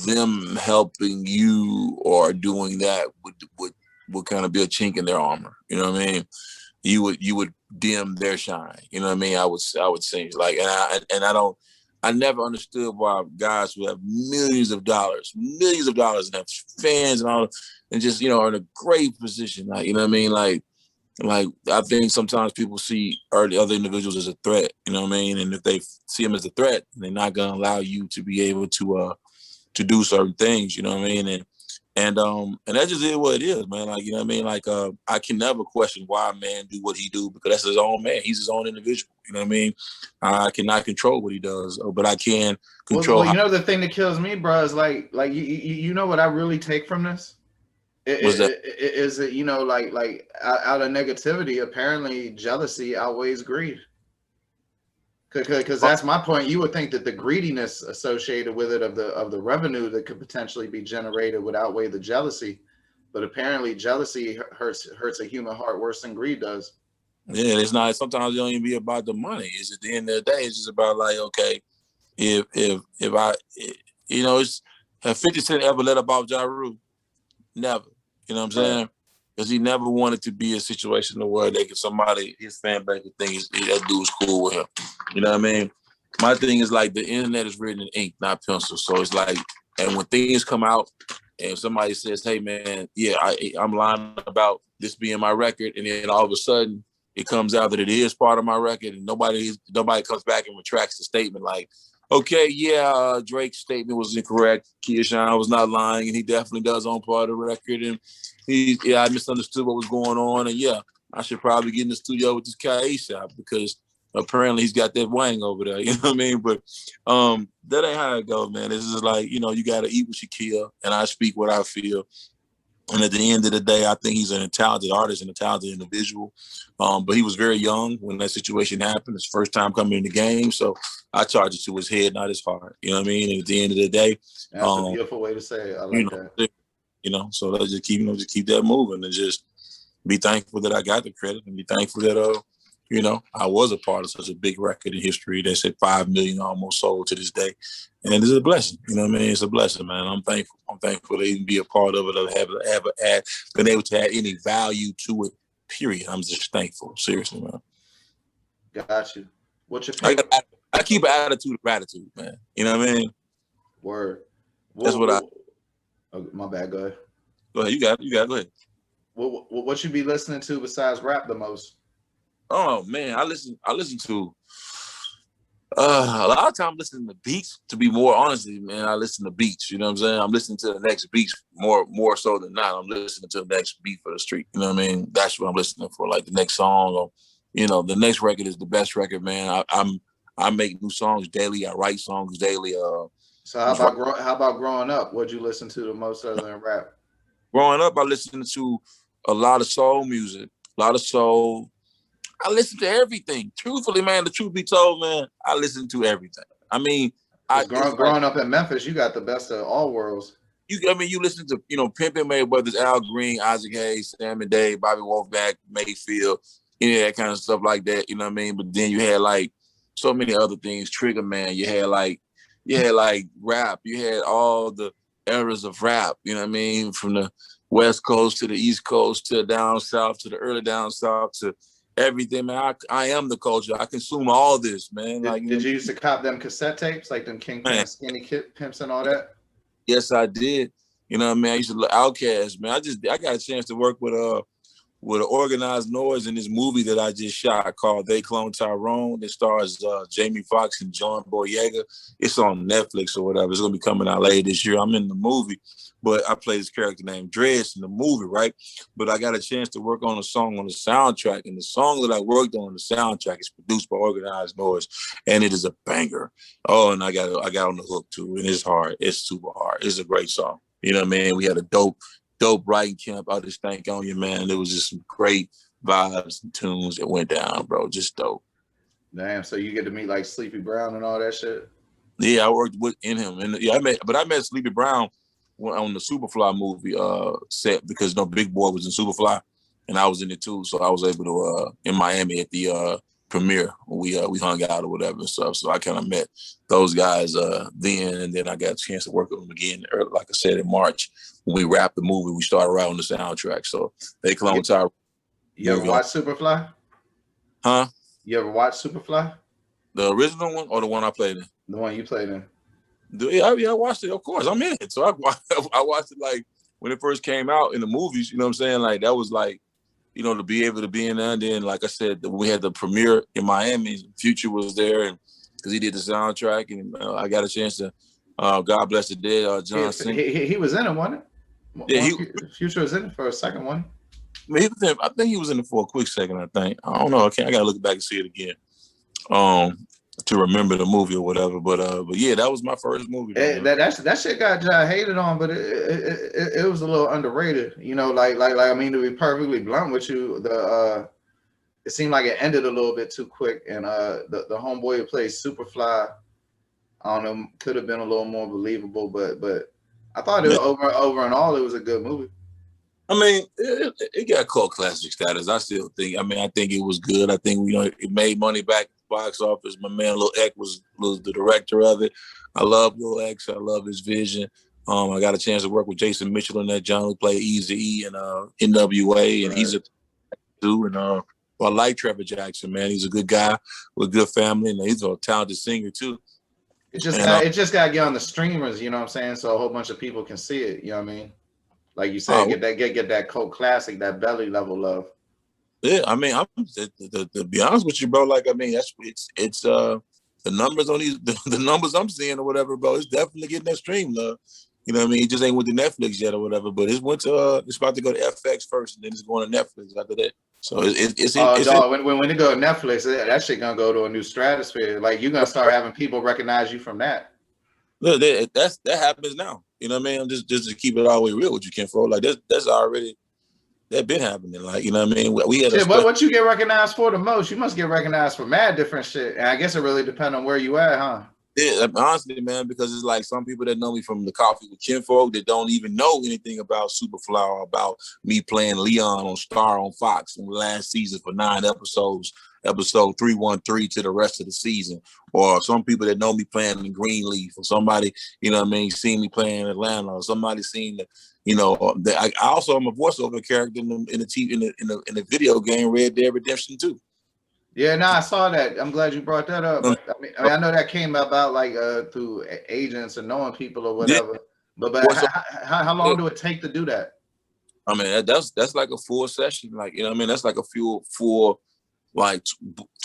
them helping you or doing that would kind of be a chink in their armor. You know what I mean? You would dim their shine. You know what I mean? I would say like, I never understood why guys who have millions of dollars, and have fans and all, and just, you know, are in a great position. Like, you know what I mean? Like I think sometimes people see other individuals as a threat. You know what I mean? And if they see them as a threat, they're not gonna allow you to be able to do certain things. You know what I mean? And that just is what it is, man. Like, you know what I mean? Like, I can never question why a man do what he do, because that's his own man. He's his own individual. You know what I mean? I cannot control what he does, but I can control. Well, you know, the thing that kills me, bro, is like you know what I really take from this? Was that? Is it, you know, like out of negativity, apparently jealousy outweighs greed. Because that's my point. You would think that the greediness associated with it of the revenue that could potentially be generated would outweigh the jealousy, but apparently jealousy hurts a human heart worse than greed does. Yeah, it's not. Sometimes it don't even be about the money. It's at the end of the day, it's just about like, okay, if I, you know, it's have 50 Cent ever let up off Ja Rule? Never. You know what I'm saying? Because he never wanted to be a situation where his fan base could think that dude's cool with him. You know what I mean? My thing is like the internet is written in ink, not pencil. So it's like, and when things come out and somebody says, hey man, yeah, I'm lying about this being my record, and then all of a sudden it comes out that it is part of my record, and nobody comes back and retracts the statement like, okay, yeah, Drake's statement was incorrect. Kia Shine was not lying, and he definitely does own part of the record. And I misunderstood what was going on, and yeah, I should probably get in the studio with this K.A. shop because apparently he's got that wang over there. You know what I mean? But that ain't how it goes, man. It's just like, you know, you got to eat what you kill, and I speak what I feel. And at the end of the day, I think he's a talented artist and a talented individual. But he was very young when that situation happened. His first time coming in the game. So I charge it to his head, not his heart. You know what I mean? And at the end of the day, that's a beautiful way to say it. I like that. You know, so let's just keep that moving and just be thankful that I got the credit, and be thankful that you know, I was a part of such a big record in history that said 5 million almost sold to this day. And it's a blessing. You know what I mean? It's a blessing, man. I'm thankful. I'm thankful to even be a part of it, or have been able to add any value to it, period. I'm just thankful. Seriously, man. Got you. What's your favorite? I keep an attitude of gratitude, man. You know what I mean? Word. That's what oh, my bad, go ahead. Go ahead. You got it. Go ahead. What you be listening to besides rap the most? Oh man, I listen to a lot of times listening to beats. To be more honest, man, I listen to beats. You know what I'm saying? I'm listening to the next beats more so than not. I'm listening to the next beat for the street. You know what I mean? That's what I'm listening for. Like the next song, or you know, the next record is the best record, man. I make new songs daily. I write songs daily. So how about growing up? What'd you listen to the most other than rap? Growing up, I listened to a lot of soul music, a lot of soul. I listen to everything. Truthfully, man, the truth be told, man, I listen to everything. I mean, growing up in Memphis, you got the best of all worlds. You listen to, you know, Pimpin' Mayweather's, Al Green, Isaac Hayes, Sam and Dave, Bobby Wolfback, Mayfield, any of that kind of stuff like that. You know what I mean? But then you had like so many other things. Trigger Man. You had like rap. You had all the eras of rap. You know what I mean? From the West Coast to the East Coast to down south to the early down south to everything, man. I am the culture. I consume all this, man. Did you used to cop them cassette tapes, like them Kingpin Skinny Pimps and all that? Yes, I did. You know what I mean? I used to look Outkast, man. I got a chance to work with with an organized noise in this movie that I just shot called They Clone Tyrone. It stars Jamie Foxx and John Boyega. It's on Netflix or whatever. It's going to be coming out later this year. I'm in the movie, but I play this character named Dress in the movie, right? But I got a chance to work on a song on the soundtrack, and the song that I worked on the soundtrack is produced by Organized Noise, and it is a banger. Oh, and I got on the hook too, and it's hard. It's super hard. It's a great song. You know what I mean? We had a dope writing camp. I just thank on you, man. There was just some great vibes and tunes that went down, bro. Just dope. Damn, so you get to meet like Sleepy Brown and all that shit? Yeah, I worked in him. And yeah, I met Sleepy Brown on the Superfly movie set because Big Boy was in Superfly and I was in it too. So I was able to in Miami at the premiere. We hung out or whatever and stuff. So I kind of met those guys then, and then I got a chance to work with them again, like I said, in March. When we wrapped the movie, we started right on the soundtrack. So They Clone Tyrone. You ever watch Superfly? Huh? You ever watch Superfly? The original one or the one I played in? The one you played in. Yeah, I watched it. Of course, I'm in it. So I watched it like when it first came out in the movies. You know what I'm saying? Like that was like, you know, to be able to be in there. And then, like I said, we had the premiere in Miami. Future was there, and because he did the soundtrack, and I got a chance to. God bless the dead, John Cena. He was in it, wasn't it? Yeah, Future was in it for a second one. I think he was in it for a quick second. I think I don't know. I gotta look back and see it again, to remember the movie or whatever. But yeah, that was my first movie. That shit got hated on, but it was a little underrated. You know, like I mean, to be perfectly blunt with you, it seemed like it ended a little bit too quick, and the homeboy who plays Superfly, I don't know, could have been a little more believable, but I thought it over and all, it was a good movie. I mean, it got cult classic status. I still think. I mean, I think it was good. I think it made money back at the box office. My man Lil Ek was the director of it. I love Lil X. I love his vision. I got a chance to work with Jason Mitchell and that John who played Eazy-E and NWA, and he's a too. And I like Trevor Jackson, man. He's a good guy with a good family, and he's a talented singer too. It just got to get on the streamers, you know what I'm saying? So a whole bunch of people can see it. You know what I mean? Like you said, get that cult classic, that belly level love. Yeah, I mean, to be honest with you, bro. Like, I mean, it's the numbers on these the numbers I'm seeing or whatever, bro. It's definitely getting that stream love. You know what I mean? It just ain't with the Netflix yet or whatever, but it's about to go to FX first, and then it's going to Netflix after that. So when it go to Netflix, that shit gonna go to a new stratosphere. Like you're gonna start having people recognize you from that. Look, that happens now. You know what I mean? I'm just to keep it all the way real with you, Kinfolk. Like that's already that been happening. Like, you know what I mean? We had what you get recognized for the most? You must get recognized for mad different shit. And I guess it really depends on where you at, huh? Yeah, honestly, man, because it's like some people that know me from the Coffee with Kinfolk that don't even know anything about Superfly or about me playing Leon on Star on Fox in the last season for 9 episodes, episode 313 to the rest of the season. Or some people that know me playing in Greenleaf, or somebody, you know what I mean, seen me playing in Atlanta, or somebody seen the, you know, I also am a voiceover character in the video game Red Dead Redemption 2. Yeah, no, I saw that. I'm glad you brought that up. But I mean, I know that came about like through agents and knowing people or whatever. Yeah. But how long do it take to do that? I mean, that's like a full session. Like, you know what I mean? That's like a full like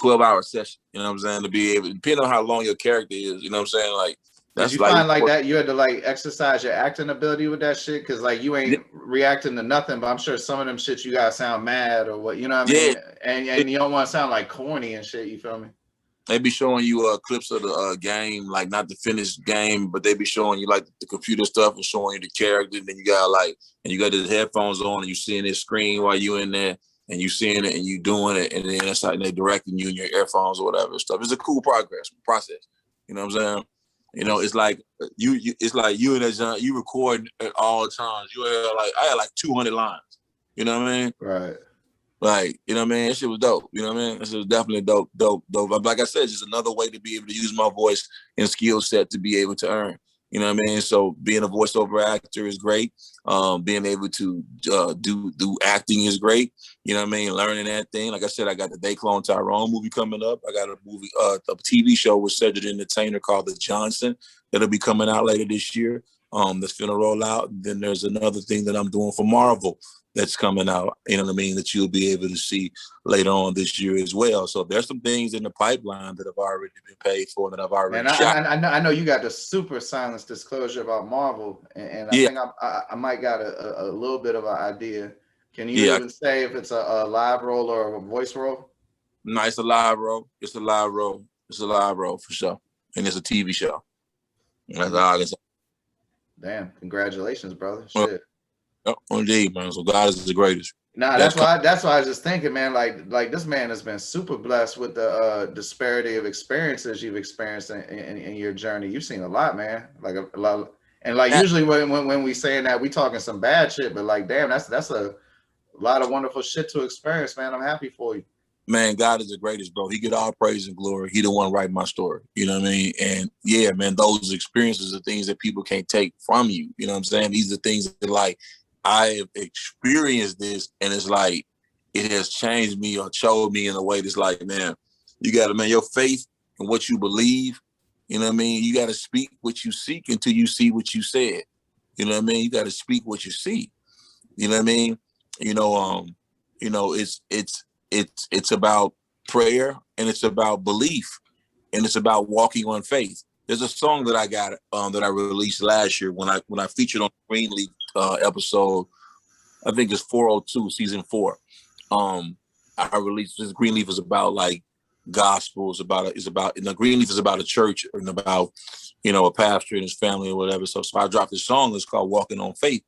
12-hour session. You know what I'm saying? To be able, depending on how long your character is, you know what I'm saying? Like, that's did you find like that you had to like exercise your acting ability with that shit? Cause like you ain't reacting to nothing, but I'm sure some of them shit you gotta sound mad or what, you know what I mean? And you don't want to sound like corny and shit, you feel me? They be showing you clips of the game, like not the finished game, but they be showing you like the computer stuff and showing you the character. And then you got and you got the headphones on and you seeing this screen while you in there and you seeing it and you doing it. And then that's how they directing you in your earphones or whatever stuff. It's a cool process. You know what I'm saying? You know, it's like it's like you and that John, you record at all times. I had like 200 lines. You know what I mean? Right. Like, you know what I mean? That shit was dope. You know what I mean? That shit was definitely dope. Like I said, just another way to be able to use my voice and skill set to be able to earn. You know what I mean? So being a voiceover actor is great. Being able to do acting is great. You know what I mean? Learning that thing. Like I said, I got the They Clone Tyrone movie coming up. I got a movie, a TV show with Cedric the Entertainer called The Johnson that'll be coming out later this year. that's gonna roll out. And then there's another thing that I'm doing for Marvel that's coming out, you know what I mean, that you'll be able to see later on this year as well. So there's some things in the pipeline that have already been paid for, that I've already And shot. I know you got the super silence disclosure about Marvel, and I Yeah, think I might got a little bit of an idea. Can you yeah. even say if it's a live role or a voice role? No, it's a live role. It's a live role. It's a live role for sure. And it's a TV show. That's all I can say. Damn, congratulations, brother. Well, Shit. indeed, man. So God is the greatest. Nah, that's why I was just thinking, man. Like this man has been super blessed with the disparity of experiences you've experienced in your journey. You've seen a lot, man. Like a lot, and like usually when we saying that, we talking some bad shit, but like, damn, that's a lot of wonderful shit to experience, man. I'm happy for you. Man, God is the greatest, bro. He get all praise and glory. He the one writing my story. You know what I mean? And yeah, man, those experiences are things that people can't take from you. You know what I'm saying? These are things that like I have experienced this, and it's like it has changed me or showed me in a way that's like, man, you gotta, man, your faith and what you believe, you know what I mean? You gotta speak what you seek until you see what you said. You know what I mean? You gotta speak what you see. You know what I mean? You know, it's about prayer, and it's about belief, and it's about walking on faith. There's a song that I got that I released last year when I featured on Greenleaf episode. I think it's 402, season 4. I released this. Greenleaf is about like gospel. And the Greenleaf is about a church and about, you know, a pastor and his family or whatever. So I dropped this song. It's called Walking on Faith.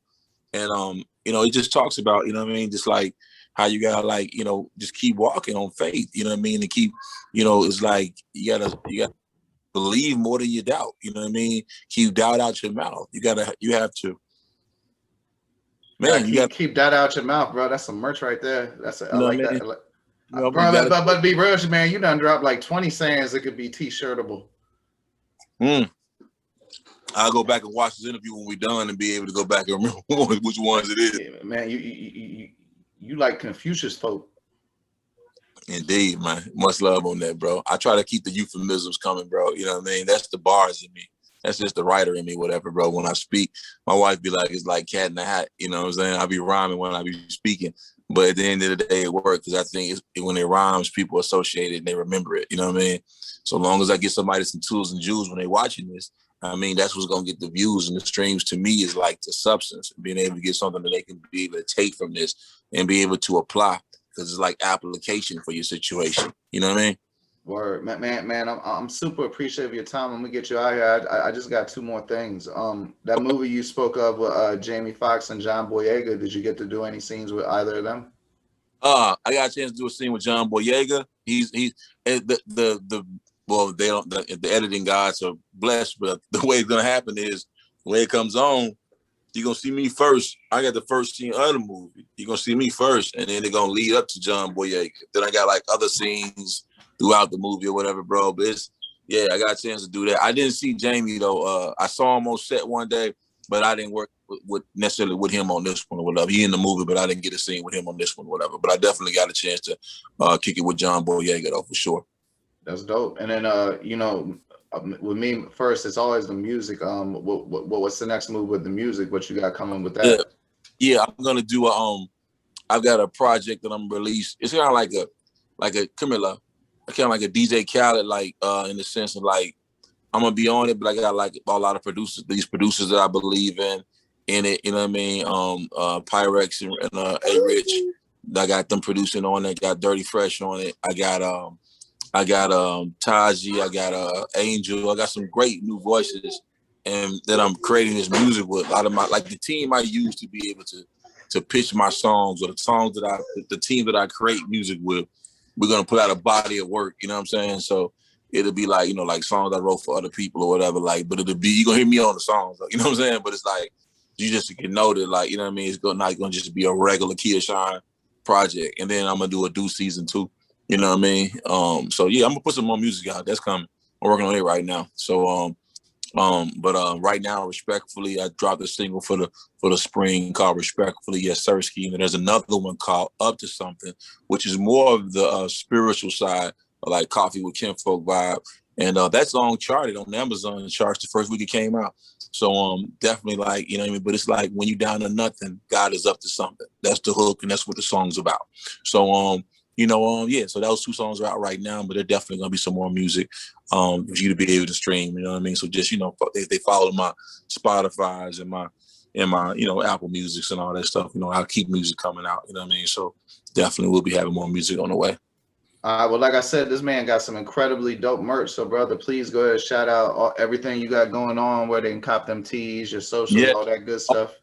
And you know, it just talks about, you know what I mean, just like how you gotta, like, you know, just keep walking on faith, you know what I mean, and keep, you know, it's like you gotta believe more than you doubt, you know what I mean? Keep doubt out your mouth. You have to, man, you Keep that out your mouth, bro. That's some merch right there. I know what like I mean? that. You know, Bro, but be real, man. You done dropped like 20 sayings that could be t-shirtable. I'll go back and watch this interview when we're done and be able to go back and remember which ones it is. Yeah, man, you like Confucius folk. Indeed, man. Much love on that, bro. I try to keep the euphemisms coming, bro. You know what I mean? That's the bars in me. That's just the writer in me, whatever, bro. When I speak, my wife be like, it's like cat in the hat. You know what I'm saying? I be rhyming when I be speaking. But at the end of the day, it works, because I think when it rhymes, people associate it and they remember it. You know what I mean? So long as I get somebody some tools and jewels when they watching this, I mean, that's what's going to get the views and the streams. To me, is like the substance, being able to get something that they can be able to take from this and be able to apply, because it's like application for your situation. You know what I mean? Word, man. I'm super appreciative of your time. I'm gonna get you out here. I just got 2 more things. That movie you spoke of with Jamie Foxx and John Boyega. Did you get to do any scenes with either of them? I got a chance to do a scene with John Boyega. He's the well, they don't, the editing guys are blessed, but the way it's gonna happen is when it comes on, you're gonna see me first. I got the first scene of the movie. You're gonna see me first, and then they're gonna lead up to John Boyega. Then I got like other scenes throughout the movie or whatever, bro. But I got a chance to do that. I didn't see Jamie though. I saw him on set one day, but I didn't work necessarily with him on this one or whatever. He in the movie, but I didn't get a scene with him on this one or whatever. But I definitely got a chance to kick it with John Boyega though, for sure. That's dope. And then you know, with me first, it's always the music. What's the next move with the music? What you got coming with that? Yeah, I'm gonna do I've got a project that I'm released. It's kind of like a kind of like a DJ Khaled, like in the sense of like I'm gonna be on it, but I got like a lot of these producers that I believe in it. You know what I mean? Pyrex and A Rich. I got them producing on it. Got Dirty Fresh on it. I got Taji. I got Angel. I got some great new voices, and that I'm creating this music with. A lot of my, like, the team I use to be able to pitch my songs, or the team that I create music with. We're gonna put out a body of work. You know what I'm saying? So it'll be like, you know, like songs I wrote for other people or whatever. Like, but it'll be, you're gonna hear me on the songs. Like, you know what I'm saying? But it's like you just can know that, like, you know what I mean? It's not gonna just be a regular Kia Shine project. And then I'm gonna do season 2. You know what I mean? So yeah, I'm gonna put some more music out. That's coming. I'm working on it right now. So right now, respectfully, I dropped a single for the spring called Respectfully, Yes Sirski. And there's another one called Up to Something, which is more of the spiritual side, like Coffee with Kinfolk vibe. And that song charted on Amazon charts the first week it came out. So definitely like, you know what I mean? But it's like when you down to nothing, God is up to something. That's the hook, and that's what the song's about. So yeah, so those 2 songs are out right now, but they're definitely gonna be some more music for you to be able to stream, you know what I mean? So just, if they follow my Spotify's and my Apple Musics and all that stuff, I'll keep music coming out, you know what I mean? So definitely we'll be having more music on the way. Well, like I said, this man got some incredibly dope merch. So, brother, please go ahead and shout out everything you got going on, where they can cop them tees, your socials, all that good stuff.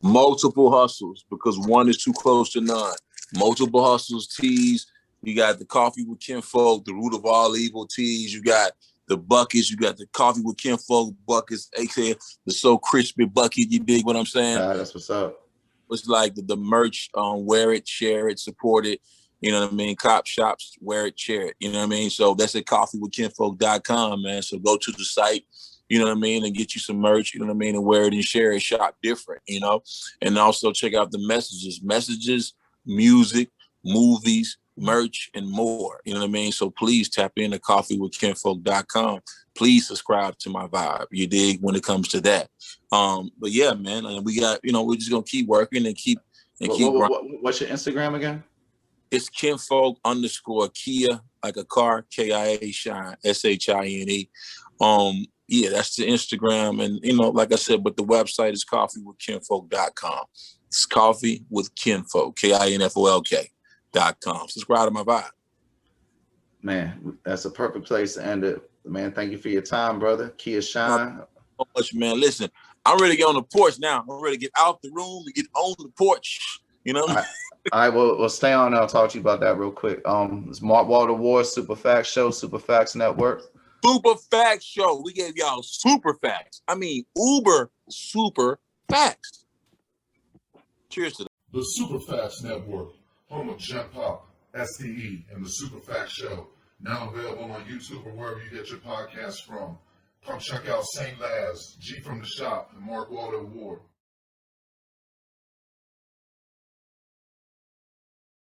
Multiple hustles, because one is too close to none. Multiple hustles tees. You got the Coffee with Kinfolk, the Root of All Evil tees. You got the buckets. You got the Coffee with Kinfolk buckets, aka the So Crispy bucket. You dig what I'm saying? That's what's up. It's like the merch, wear it, share it, support it. You know what I mean? Cop shops, wear it, share it. You know what I mean? So that's at coffeewithkinfolk.com, man. So go to the site, you know what I mean, and get you some merch, you know what I mean, and wear it and share it, shop different, and also check out the messages, music, movies, merch, and more, you know what I mean? So please tap into coffeewithkinfolk.com. Please subscribe to my vibe, you dig, when it comes to that. But yeah, man, we got, we're just going to keep working and keep what's your Instagram again? It's Kinfolk_Kia, like a car, KIA shine, SHINE. Yeah, that's the Instagram. And, like I said, but the website is coffeewithkinfolk.com. It's coffeewithkinfolk, KINFOLK.com. Subscribe to my vibe. Man, that's a perfect place to end it. Man, thank you for your time, brother. Kia Shine. So much, man. Listen, I'm ready to get on the porch now. I'm ready to get out the room and get on the porch. You know what I mean? All right, we'll stay on. I'll talk to you about that real quick. It's Mark Walter Ward, Super Facts Show, Super Facts Network. Super Facts Show. We gave y'all super facts. I mean, uber super facts. Cheers to that. The Super Facts Network, home of Jump Pop, STE, and the Super Facts Show. Now available on YouTube or wherever you get your podcasts from. Come check out St. Laz, G from the Shop, and Mark Walter Ward.